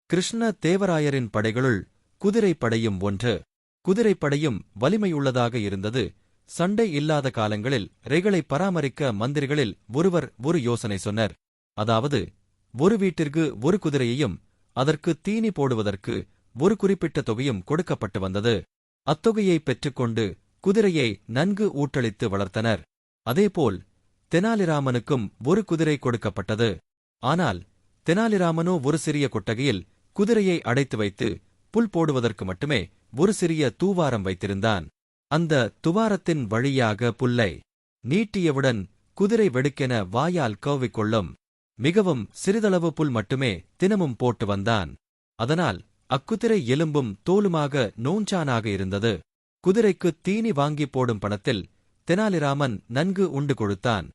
கிருஷ்ண தேவராயரின் படைகளுள் குதிரைப்படையும் ஒன்று. குதிரைப்படையும் வலிமையுள்ளதாக இருந்தது. சண்டை இல்லாத காலங்களில் ரெகளை பராமரிக்க மந்திரிகளில் ஒருவர் ஒரு யோசனை சொன்னார். அதாவது, ஒரு வீட்டிற்கு ஒரு குதிரையையும் அதற்கு தீனி போடுவதற்கு ஒரு குறிப்பிட்ட தொகையும் கொடுக்கப்பட்டு வந்தது. அத்தொகையை பெற்றுக்கொண்டு குதிரையை நன்கு ஊட்டளித்து வளர்த்தனர். அதேபோல் தெனாலிராமனுக்கும் ஒரு குதிரை கொடுக்கப்பட்டது. ஆனால் தெனாலிராமனோ ஒரு சிறிய கொட்டகையில் குதிரையை அடைத்து வைத்து புல் போடுவதற்கு மட்டுமே ஒரு சிறிய தூவாரம் வைத்திருந்தான். அந்த துவாரத்தின் வழியாக புல்லை நீட்டியவுடன் குதிரை வெடுக்கென வாயால் கவ்விக்கொள்ளும். மிகவும் சிறிதளவு புல் மட்டுமே தினமும் போட்டு வந்தான். அதனால் அக்குதிரை எலும்பும் தோலுமாக நோஞ்சானாக இருந்தது. குதிரைக்கு தீனி வாங்கி போடும் பணத்தில் தெனாலிராமன் நன்கு உண்டு கொடுத்தான்.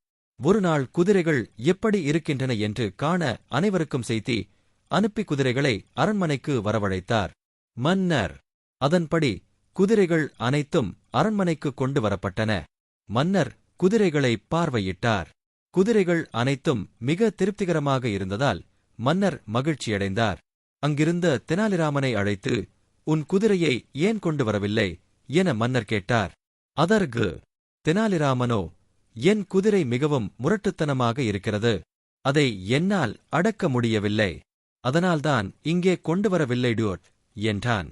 ஒருநாள் குதிரைகள் எப்படி இருக்கின்றன என்று காண அனைவருக்கும் செய்தி அனுப்பி குதிரைகளை அரண்மனைக்கு வரவழைத்தார் மன்னர். அதன்படி குதிரைகள் அனைத்தும் அரண்மனைக்கு கொண்டு வரப்பட்டன. மன்னர் குதிரைகளை பார்வையிட்டார். குதிரைகள் அனைத்தும் மிக திருப்திகரமாக இருந்ததால் மன்னர் மகிழ்ச்சியடைந்தார். அங்கிருந்த தெனாலிராமனை அழைத்து, உன் குதிரையை ஏன் கொண்டு வரவில்லை என மன்னர் கேட்டார். அதற்கு தெனாலிராமனோ, என் குதிரை மிகவும் முரட்டுத்தனமாக இருக்கிறது. அதை என்னால் அடக்க முடியவில்லை. அதனால்தான் இங்கே கொண்டு வரவில்லை டூட் என்றான்.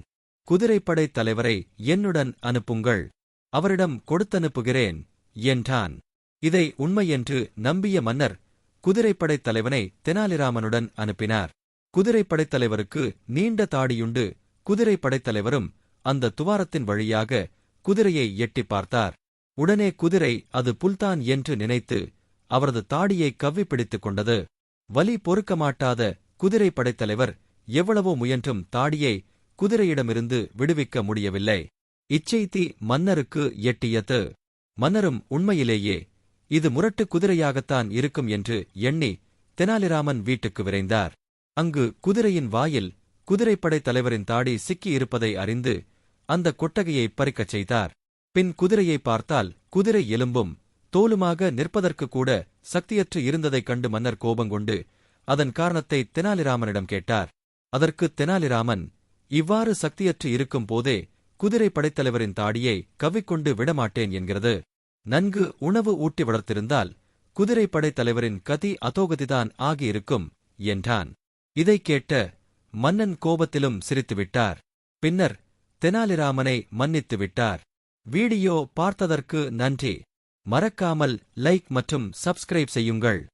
குதிரைப்படைத் தலைவரை என்னுடன் அனுப்புங்கள். அவரிடம் கொடுத்தனுப்புகிறேன் என்றான். இதை உண்மையென்று நம்பிய மன்னர் குதிரைப்படைத் தலைவனை தெனாலிராமனுடன் அனுப்பினார். குதிரைப்படைத் தலைவருக்கு நீண்ட தாடியுண்டு. குதிரைப்படைத் தலைவரும் அந்த துவாரத்தின் வழியாக குதிரையை எட்டிப் பார்த்தார். உடனே குதிரை அது புல்தான் என்று நினைத்து அவரது தாடியை கவ்வி பிடித்துக் கொண்டது. வலி பொறுக்க மாட்டாத குதிரைப்படைத் தலைவர் எவ்வளவோ முயன்றும் தாடியை குதிரையிடமிருந்து விடுவிக்க முடியவில்லை. இச்செய்தி மன்னருக்கு எட்டியது. மன்னரும் உண்மையிலேயே இது முரட்டு குதிரையாகத்தான் இருக்கும் என்று எண்ணி தெனாலிராமன் வீட்டுக்கு விரைந்தார். அங்கு குதிரையின் வாயில் குதிரைப்படைத் தலைவரின் தாடி சிக்கி இருப்பதை அறிந்து அந்த கொட்டகையை பறிக்கச் செய்தார். பின் குதிரையை பார்த்தால் குதிரை எலும்பும் தோலுமாக நிற்பதற்கு கூட சக்தியற்று இருந்ததைக் கண்டு மன்னர் கோபங்கொண்டு அதன் காரணத்தை தெனாலிராமனிடம் கேட்டார். அதற்கு தெனாலிராமன், இவ்வாறு சக்தியற்று இருக்கும் போதே குதிரை படைத்தலைவரின் தாடியை கவ்விக்கொண்டு விடமாட்டேன் என்கிறது. நன்கு உணவு ஊட்டி வளர்த்திருந்தால் குதிரை படைத்தலைவரின் கதி அதோகதிதான் ஆகியிருக்கும் என்றான். இதைக் கேட்ட மன்னன் கோபத்திலும் சிரித்துவிட்டார். பின்னர் தெனாலிராமனை மன்னித்து விட்டார். வீடியோ பார்த்ததற்கு நன்றி. மறக்காமல் லைக் மற்றும் சப்ஸ்கிரைப் செய்யுங்கள்.